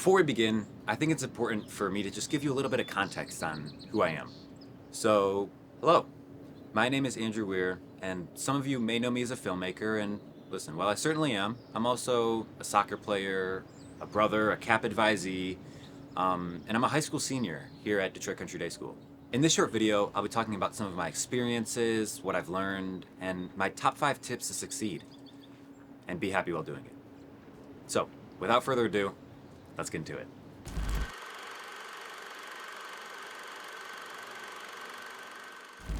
Before we begin, I think it's important for me to just give you a little bit of context on who I am. So, hello. My name is Andrew Weir, and some of you may know me as a filmmaker, and listen, while I certainly am, I'm also a soccer player, a brother, a CAP advisee, and I'm a high school senior here at Detroit Country Day School. In this short video, I'll be talking about some of my experiences, what I've learned, and my top 5 tips to succeed, and be happy while doing it. So, without further ado, let's get into it.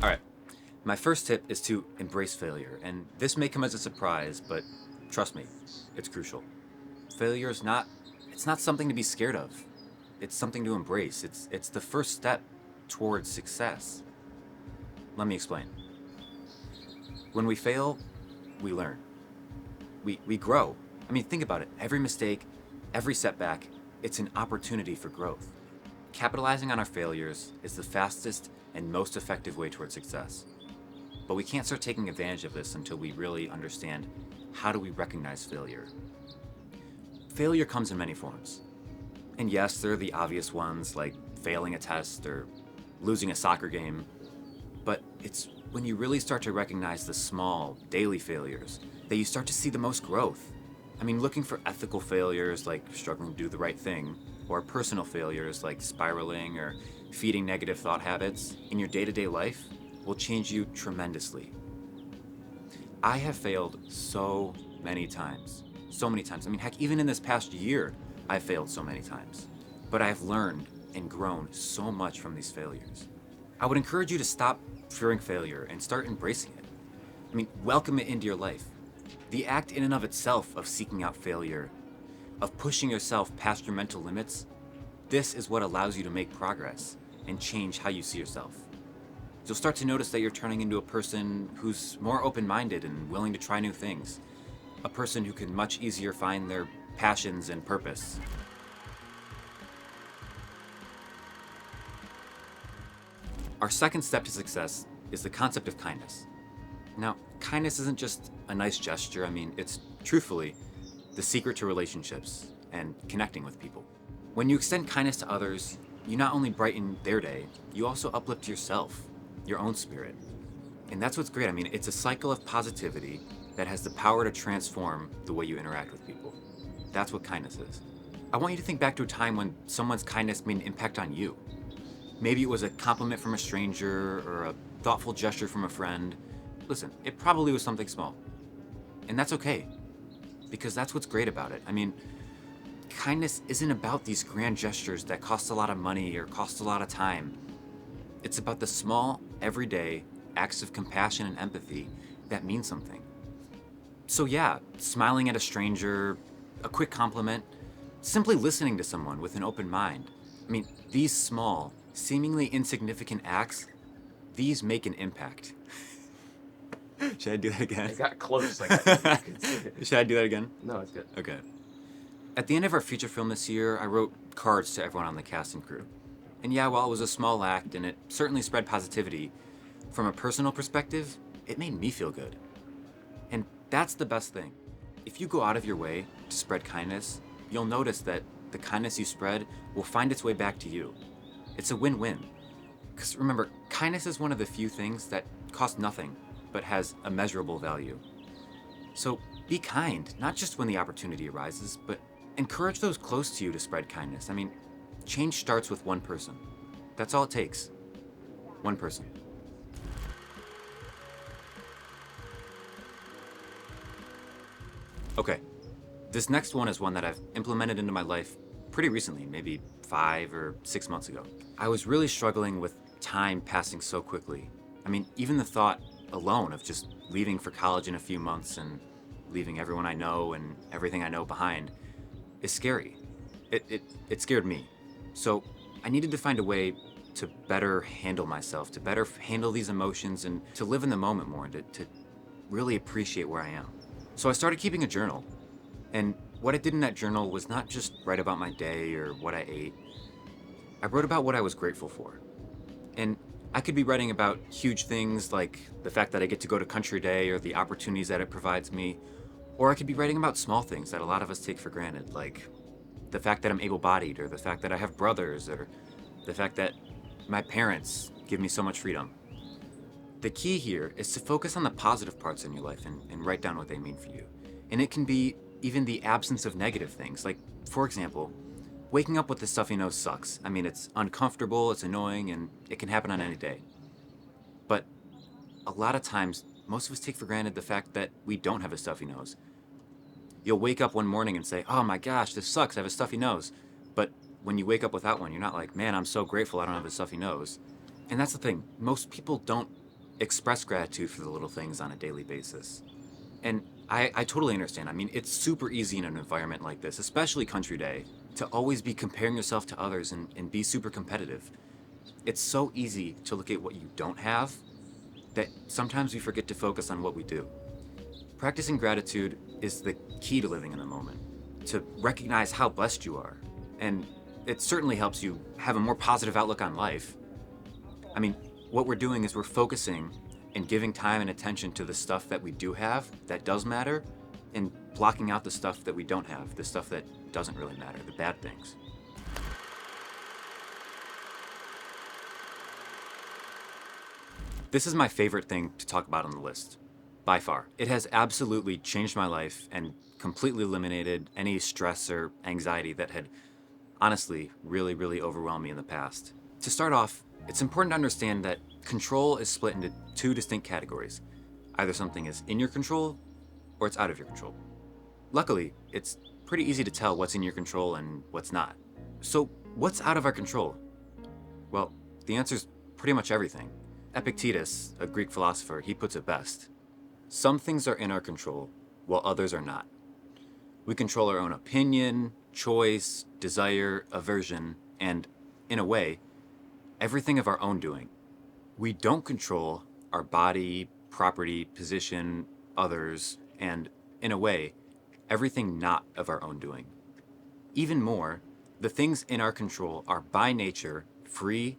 All right, my first tip is to embrace failure, and this may come as a surprise, but trust me, it's crucial. Failure is it's not something to be scared of. It's something to embrace. It's the first step towards success. Let me explain. When we fail, we learn. We grow. I mean, think about it. Every mistake, every setback, it's an opportunity for growth. Capitalizing on our failures is the fastest and most effective way towards success. But we can't start taking advantage of this until we really understand how do we recognize failure. Failure comes in many forms. And yes, there are the obvious ones like failing a test or losing a soccer game. But it's when you really start to recognize the small, daily failures that you start to see the most growth. I mean, looking for ethical failures like struggling to do the right thing, or personal failures like spiraling or feeding negative thought habits in your day-to-day life will change you tremendously. I have failed so many times. So many times. I mean, heck, even in this past year, I've failed so many times. But I've learned and grown so much from these failures. I would encourage you to stop fearing failure and start embracing it. I mean, welcome it into your life. The act in and of itself of seeking out failure, of pushing yourself past your mental limits, this is what allows you to make progress and change how you see yourself. You'll start to notice that you're turning into a person who's more open-minded and willing to try new things. A person who can much easier find their passions and purpose. Our second step to success is the concept of kindness. Now, kindness isn't just a nice gesture. I mean, it's truthfully the secret to relationships and connecting with people. When you extend kindness to others, you not only brighten their day, you also uplift yourself, your own spirit. And that's what's great. I mean, it's a cycle of positivity that has the power to transform the way you interact with people. That's what kindness is. I want you to think back to a time when someone's kindness made an impact on you. Maybe it was a compliment from a stranger or a thoughtful gesture from a friend. Listen, it probably was something small. And that's okay, because that's what's great about it. I mean, kindness isn't about these grand gestures that cost a lot of money or cost a lot of time. It's about the small, everyday acts of compassion and empathy that mean something. So yeah, smiling at a stranger, a quick compliment, simply listening to someone with an open mind. I mean, these small, seemingly insignificant acts, these make an impact. Should I do that again? It got close. Should I do that again? No, it's good. Okay. At the end of our feature film this year, I wrote cards to everyone on the cast and crew. And yeah, while it was a small act and it certainly spread positivity, from a personal perspective, it made me feel good. And that's the best thing. If you go out of your way to spread kindness, you'll notice that the kindness you spread will find its way back to you. It's a win-win. Because remember, kindness is one of the few things that cost nothing, but has immeasurable value. So be kind, not just when the opportunity arises, but encourage those close to you to spread kindness. I mean, change starts with one person. That's all it takes. One person. Okay, this next one is one that I've implemented into my life pretty recently, maybe 5 or 6 months ago. I was really struggling with time passing so quickly. I mean, even the thought alone of just leaving for college in a few months and leaving everyone I know and everything I know behind is scary. It scared me. So I needed to find a way to better handle myself, to better handle these emotions and to live in the moment more and to really appreciate where I am. So I started keeping a journal. And what I did in that journal was not just write about my day or what I ate. I wrote about what I was grateful for. And I could be writing about huge things like the fact that I get to go to Country Day or the opportunities that it provides me, or I could be writing about small things that a lot of us take for granted, like the fact that I'm able-bodied, or the fact that I have brothers, or the fact that my parents give me so much freedom. The key here is to focus on the positive parts in your life and write down what they mean for you. And it can be even the absence of negative things. Like, for example, waking up with a stuffy nose sucks. I mean, it's uncomfortable, it's annoying, and it can happen on any day. But a lot of times, most of us take for granted the fact that we don't have a stuffy nose. You'll wake up one morning and say, oh my gosh, this sucks, I have a stuffy nose. But when you wake up without one, you're not like, man, I'm so grateful I don't have a stuffy nose. And that's the thing, most people don't express gratitude for the little things on a daily basis. And I totally understand. I mean, it's super easy in an environment like this, especially Country Day, to always be comparing yourself to others and be super competitive. It's so easy to look at what you don't have that sometimes we forget to focus on what we do. Practicing gratitude is the key to living in the moment, to recognize how blessed you are. And it certainly helps you have a more positive outlook on life. I mean, what we're doing is we're focusing and giving time and attention to the stuff that we do have that does matter, and blocking out the stuff that we don't have, the stuff that doesn't really matter, the bad things. This is my favorite thing to talk about on the list, by far. It has absolutely changed my life and completely eliminated any stress or anxiety that had honestly really overwhelmed me in the past. To start off, it's important to understand that control is split into two distinct categories. Either something is in your control or it's out of your control. Luckily, it's pretty easy to tell what's in your control and what's not. So, what's out of our control? Well, the answer is pretty much everything. Epictetus, a Greek philosopher, he puts it best. Some things are in our control, while others are not. We control our own opinion, choice, desire, aversion, and, in a way, everything of our own doing. We don't control our body, property, position, others, and, in a way, everything not of our own doing. Even more, the things in our control are by nature free,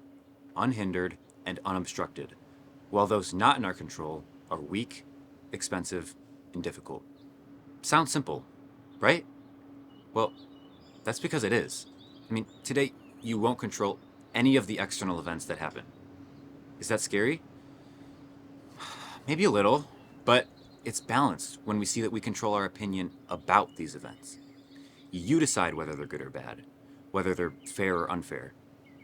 unhindered, and unobstructed, while those not in our control are weak, expensive, and difficult. Sounds simple, right? Well, that's because it is. I mean, today, you won't control any of the external events that happen. Is that scary? Maybe a little, but it's balanced when we see that we control our opinion about these events. You decide whether they're good or bad, whether they're fair or unfair.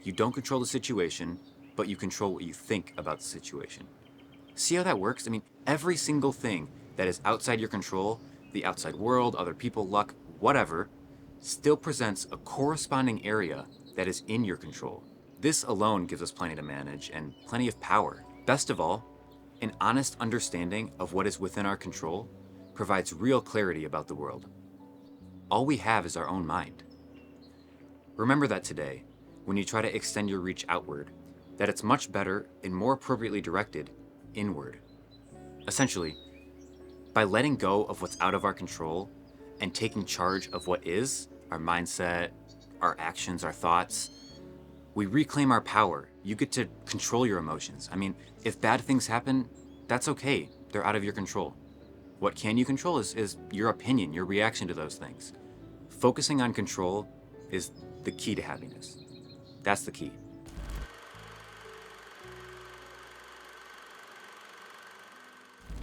You don't control the situation, but you control what you think about the situation. See how that works? I mean, every single thing that is outside your control, the outside world, other people, luck, whatever, still presents a corresponding area that is in your control. This alone gives us plenty to manage and plenty of power. Best of all, an honest understanding of what is within our control provides real clarity about the world. All we have is our own mind. Remember that today, when you try to extend your reach outward, that it's much better and more appropriately directed inward. Essentially, by letting go of what's out of our control and taking charge of what is, our mindset, our actions, our thoughts, we reclaim our power. You get to control your emotions. I mean, if bad things happen, that's okay. They're out of your control. What can you control is your opinion, your reaction to those things. Focusing on control is the key to happiness. That's the key.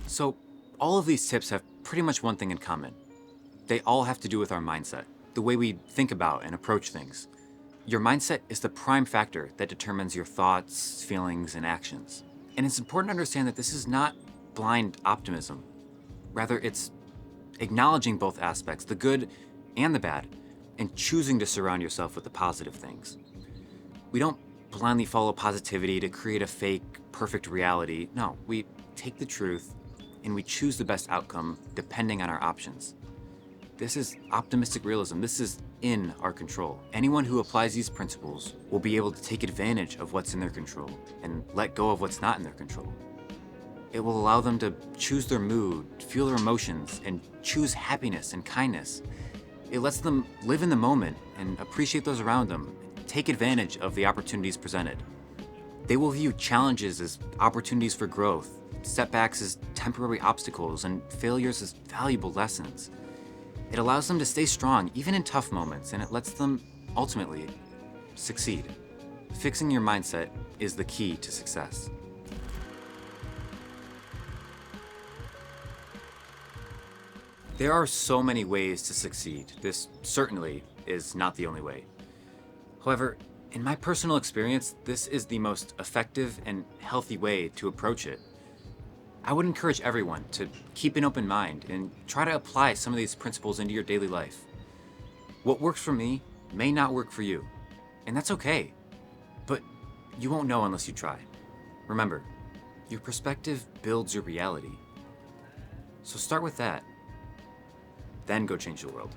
So, all of these tips have pretty much one thing in common. They all have to do with our mindset, the way we think about and approach things. Your mindset is the prime factor that determines your thoughts, feelings, and actions. And it's important to understand that this is not blind optimism. Rather, it's acknowledging both aspects, the good and the bad, and choosing to surround yourself with the positive things. We don't blindly follow positivity to create a fake, perfect reality. No, we take the truth and we choose the best outcome depending on our options. This is optimistic realism. This is in our control. Anyone who applies these principles will be able to take advantage of what's in their control and let go of what's not in their control. It will allow them to choose their mood, feel their emotions, and choose happiness and kindness. It lets them live in the moment and appreciate those around them, take advantage of the opportunities presented. They will view challenges as opportunities for growth, setbacks as temporary obstacles, and failures as valuable lessons. It allows them to stay strong even in tough moments, and it lets them ultimately succeed. Fixing your mindset is the key to success. There are so many ways to succeed. This certainly is not the only way. However, in my personal experience, this is the most effective and healthy way to approach it. I would encourage everyone to keep an open mind and try to apply some of these principles into your daily life. What works for me may not work for you, and that's okay. But you won't know unless you try. Remember, your perspective builds your reality. So start with that, then go change the world.